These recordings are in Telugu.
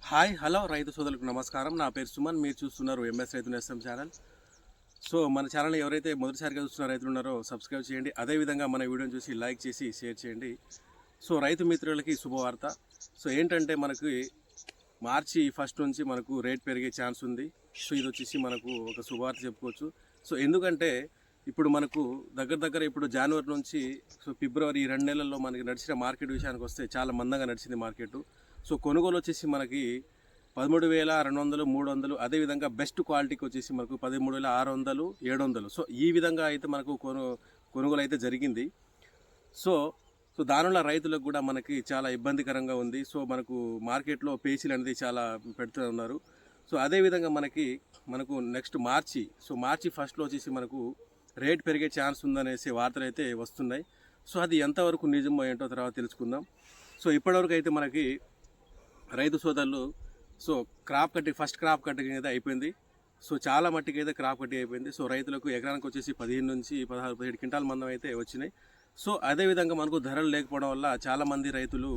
హాయ్ హలో రైతు సోదరులకు నమస్కారం. నా పేరు సుమన్. మీరు చూస్తున్నారు ఎంఎస్ రైతు నేస్తం ఛానల్. సో మన ఛానల్ ఎవరైతే మొదటిసారిగా చూస్తున్న రైతులు ఉన్నారో సబ్స్క్రైబ్ చేయండి. అదేవిధంగా మన వీడియోని చూసి లైక్ చేసి షేర్ చేయండి. సో రైతు మిత్రులకి శుభవార్త. సో ఏంటంటే మనకి మార్చి 1 నుంచి మనకు రేట్ పెరిగే ఛాన్స్ ఉంది. సో ఇది వచ్చేసి మనకు ఒక శుభవార్త చెప్పుకోవచ్చు. సో ఎందుకంటే ఇప్పుడు మనకు దగ్గర ఇప్పుడు జనవరి నుంచి ఫిబ్రవరి ఈ 2 నెలల్లో మనకి నడిచిన మార్కెట్ విషయానికి వస్తే చాలా మందంగా నడిచింది మార్కెట్. సో కొనుగోలు వచ్చేసి మనకి 13,200, 300, అదేవిధంగా బెస్ట్ క్వాలిటీకి వచ్చేసి మనకు 13,600, 700. సో ఈ విధంగా అయితే మనకు కొనుగోలు అయితే జరిగింది. సో సో దానివల్ల రైతులకు కూడా మనకి చాలా ఇబ్బందికరంగా ఉంది. సో మనకు మార్కెట్లో పేచీలు అనేది చాలా పెడుతూ ఉన్నారు. సో అదేవిధంగా మనకు నెక్స్ట్ మార్చి 1లో వచ్చేసి మనకు రేట్ పెరిగే ఛాన్స్ ఉందనేసి వార్తలు అయితే వస్తున్నాయి. సో అది ఎంతవరకు నిజమో ఏంటో తర్వాత తెలుసుకుందాం. సో ఇప్పటివరకు అయితే మనకి రైతు సోదరులు ఫస్ట్ క్రాప్ కటింగ్ అయితే అయిపోయింది. సో చాలా మట్టికి అయితే క్రాప్ కటింగ్ అయిపోయింది. సో రైతులకు ఎకరానికి వచ్చేసి 15 నుంచి 16, 17 క్వింటాల మందం అయితే వచ్చినాయి. సో అదేవిధంగా మనకు ధరలు లేకపోవడం వల్ల చాలామంది రైతులు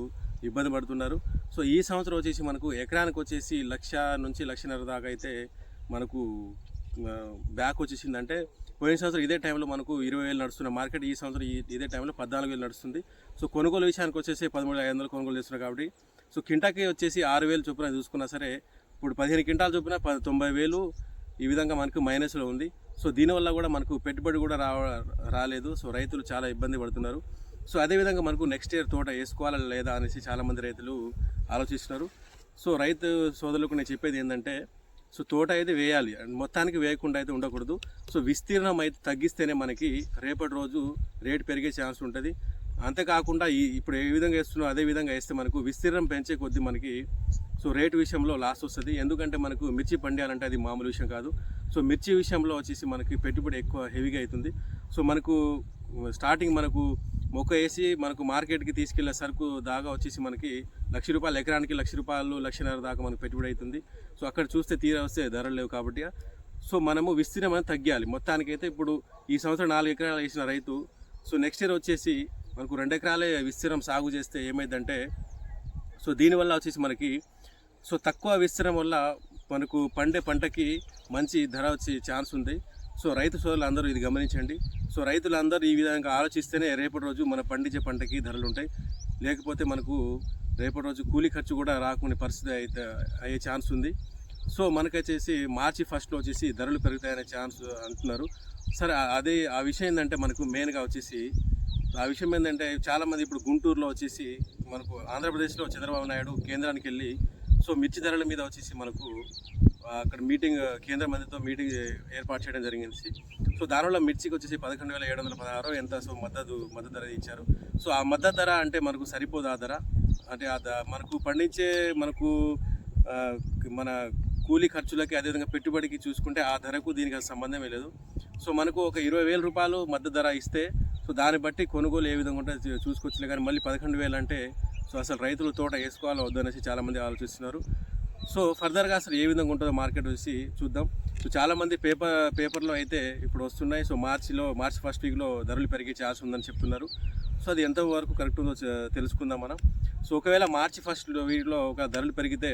ఇబ్బంది పడుతున్నారు. సో ఈ సంవత్సరం వచ్చేసి మనకు ఎకరానికి వచ్చేసి 1,00,000 నుంచి 1,50,000 దాకా అయితే మనకు బ్యాక్ వచ్చేసిందంటే పోయిన సంవత్సరం ఇదే టైంలో మనకు 20,000 నడుస్తున్న మార్కెట్ ఈ సంవత్సరం ఇదే టైంలో 14,000 నడుస్తుంది. సో కొనుగోలు విషయానికి వచ్చేసి 13,500 కొనుగోలు చేస్తున్నారు కాబట్టి సో కింటాకి వచ్చేసి 6,000 చొప్పున చూసుకున్నా సరే ఇప్పుడు 15 క్వింటాల చొప్పున 90,000 ఈ విధంగా మనకు మైనస్లో ఉంది. సో దీనివల్ల కూడా మనకు పెట్టుబడి కూడా రాలేదు. సో రైతులు చాలా ఇబ్బంది పడుతున్నారు. సో అదేవిధంగా మనకు నెక్స్ట్ ఇయర్ తోట వేసుకోవాలా లేదా అనేసి చాలామంది రైతులు ఆలోచిస్తున్నారు. సో రైతు సోదరులకు నేను చెప్పేది ఏంటంటే సో తోట అయితే వేయాలి, మొత్తానికి వేయకుండా అయితే ఉండకూడదు. సో విస్తీర్ణం అయితే తగ్గిస్తేనే మనకి రేపటి రోజు రేటు పెరిగే ఛాన్స్ ఉంటుంది. అంతేకాకుండా ఇప్పుడు ఏ విధంగా వేస్తున్నారో అదే విధంగా వేస్తే మనకు విస్తీర్ణం పెంచే కొద్దీ మనకి సో రేటు విషయంలో లాస్ వస్తుంది. ఎందుకంటే మనకు మిర్చి పండియాలంటే అది మామూలు విషయం కాదు. సో మిర్చి విషయంలో వచ్చేసి మనకి పెట్టుబడి ఎక్కువ హెవీగా అవుతుంది. సో మనకు స్టార్టింగ్ మనకు మొక్క వేసి మనకు మార్కెట్కి తీసుకెళ్లే సరుకు దాకా వచ్చేసి మనకి ₹1,00,000 ఎకరానికి ₹1,00,000, 1,50,000 దాకా మనకు పెట్టుబడి అవుతుంది. సో అక్కడ చూస్తే తీరా వస్తే ధరలు లేవు కాబట్టి సో మనము విస్తీర్ణం అనేది తగ్గాలి. మొత్తానికైతే ఇప్పుడు ఈ సంవత్సరం 4 ఎకరాలు వేసిన రైతు సో నెక్స్ట్ ఇయర్ వచ్చేసి మనకు 2 ఎకరాలే విస్తీర్ణం సాగు చేస్తే ఏమైందంటే సో దీనివల్ల వచ్చేసి మనకి సో తక్కువ విస్తీర్ణం వల్ల మనకు పండే పంటకి మంచి ధర వచ్చే ఛాన్స్ ఉంది. సో రైతు సోదరులు అందరూ ఇది గమనించండి. సో రైతులందరూ ఈ విధంగా ఆలోచిస్తేనే రేపటి రోజు మన పండించే పంటకి ధరలు ఉంటాయి. లేకపోతే మనకు రేపటి రోజు కూలీ ఖర్చు కూడా రాకునే పరిస్థితి అయితే అయ్యే ఛాన్స్ ఉంది. సో మనకొచ్చేసి మార్చి 1లో వచ్చేసి ధరలు పెరుగుతాయనే ఛాన్స్ అంటున్నారు. సరే ఆ విషయం ఏంటంటే మనకు మెయిన్గా వచ్చేసి ఆ విషయం ఏంటంటే చాలామంది ఇప్పుడు గుంటూరులో వచ్చేసి మనకు ఆంధ్రప్రదేశ్లో చంద్రబాబు నాయుడు కేంద్రానికి వెళ్ళి సో మిర్చి ధరల మీద వచ్చేసి మనకు అక్కడ కేంద్ర మంత్రితో మీటింగ్ ఏర్పాటు చేయడం జరిగింది. సో దానివల్ల మిర్చికి వచ్చేసి 11,716 ఎంత సో మద్దతు ధర ఇచ్చారు. సో ఆ మద్దతు ధర అంటే మనకు సరిపోదు. ఆ ధర అంటే మనకు పండించే మన కూలీ ఖర్చులకి అదేవిధంగా పెట్టుబడికి చూసుకుంటే ఆ ధరకు దీనికి సంబంధమే లేదు. సో మనకు ఒక ₹20,000 మద్దతు ధర ఇస్తే సో దాన్ని బట్టి కొనుగోలు ఏ విధంగా ఉంటే చూసుకోవచ్చులే. కానీ మళ్ళీ 11,000 అంటే సో అసలు రైతులు తోట వేసుకోవాలో వద్దనేసి చాలామంది ఆలోచిస్తున్నారు. సో ఫర్దర్గా అసలు ఏ విధంగా ఉంటుందో మార్కెట్ వచ్చి చూద్దాం. సో చాలామంది పేపర్లో అయితే ఇప్పుడు వస్తున్నాయి. సో మార్చి 1 వీక్లో ధరలు పెరిగే ఛాన్స్ ఉందని చెప్తున్నారు. సో అది ఎంతవరకు కరెక్ట్ ఉందో తెలుసుకుందాం మనం. సో ఒకవేళ మార్చి 1 వీక్లో ఒక ధరలు పెరిగితే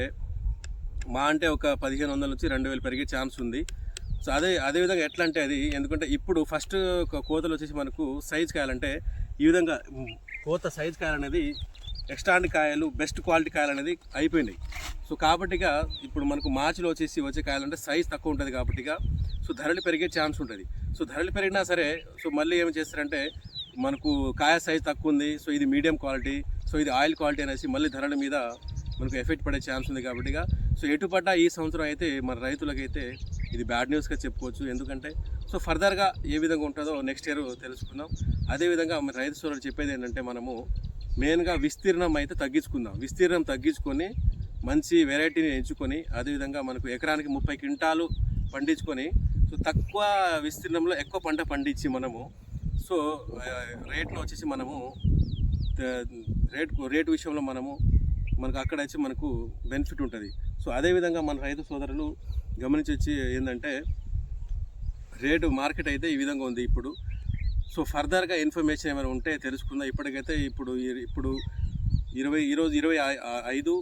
అంటే ఒక 1,500 నుంచి 2,000 పెరిగే ఛాన్స్ ఉంది. సో అదేవిధంగా ఎట్లా అంటే అది ఎందుకంటే ఇప్పుడు ఫస్ట్ కోతలు వచ్చేసి మనకు సైజ్ కాయాలంటే ఈ విధంగా కోత సైజ్ కాయాలనేది ఎక్స్ట్రాండ్ కాయలు బెస్ట్ క్వాలిటీ కాయలు అనేది అయిపోయినాయి. సో కాబట్టిగా ఇప్పుడు మనకు మార్చిలో వచ్చే కాయలంటే సైజ్ తక్కువ ఉంటుంది కాబట్టిగా సో ధరలు పెరిగే ఛాన్స్ ఉంటుంది. సో ధరలు పెరిగినా సరే సో మళ్ళీ ఏమి చేస్తారంటే మనకు కాయ సైజ్ తక్కువ ఉంది, సో ఇది మీడియం క్వాలిటీ, సో ఇది ఆయిల్ క్వాలిటీ అనేసి మళ్ళీ ధరల మీద మనకు ఎఫెక్ట్ పడే ఛాన్స్ ఉంది కాబట్టిగా సో ఎటుపడ్డా ఈ సంవత్సరం అయితే మన రైతులకైతే ఇది బ్యాడ్ న్యూస్గా చెప్పుకోవచ్చు. ఎందుకంటే సో ఫర్దర్గా ఏ విధంగా ఉంటుందో నెక్స్ట్ ఇయర్ తెలుసుకుందాం. అదేవిధంగా మన రైతు సోదరులు చెప్పేది ఏంటంటే మనము మెయిన్గా విస్తీర్ణం అయితే తగ్గించుకుందాం. విస్తీర్ణం తగ్గించుకొని మంచి వెరైటీని ఎంచుకొని అదేవిధంగా మనకు ఎకరానికి 30 క్వింటాలు పండించుకొని సో తక్కువ విస్తీర్ణంలో ఎక్కువ పంట పండించి మనము సో రేట్లో వచ్చేసి మనము రేటు విషయంలో మనకు అక్కడ వచ్చి మనకు బెనిఫిట్ ఉంటుంది. సో అదేవిధంగా మన రైతు సోదరులు గమనించి ఏంటంటే రేటు మార్కెట్ అయితే ఈ విధంగా ఉంది ఇప్పుడు. సో ఫర్దర్గా ఇన్ఫర్మేషన్ ఏమైనా ఉంటే తెలుసుకుందాం. ఇప్పటికైతే ఇప్పుడు ఈరోజు 25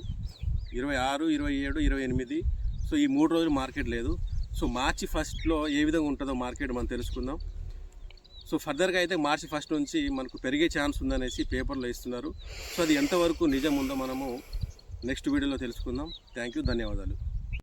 26, 27, 28. సో ఈ 3 రోజులు మార్కెట్ లేదు. సో మార్చి 1లో ఏ విధంగా ఉంటుందో మార్కెట్ మనం తెలుసుకుందాం. సో ఫర్దర్గా అయితే మార్చి 1 నుంచి మనకు పెరిగే ఛాన్స్ ఉందనేసి పేపర్లో ఇస్తున్నారు. సో అది ఎంతవరకు నిజం ఉందో మనము నెక్స్ట్ వీడియోలో తెలుసుకుందాం. థ్యాంక్ యూ, ధన్యవాదాలు.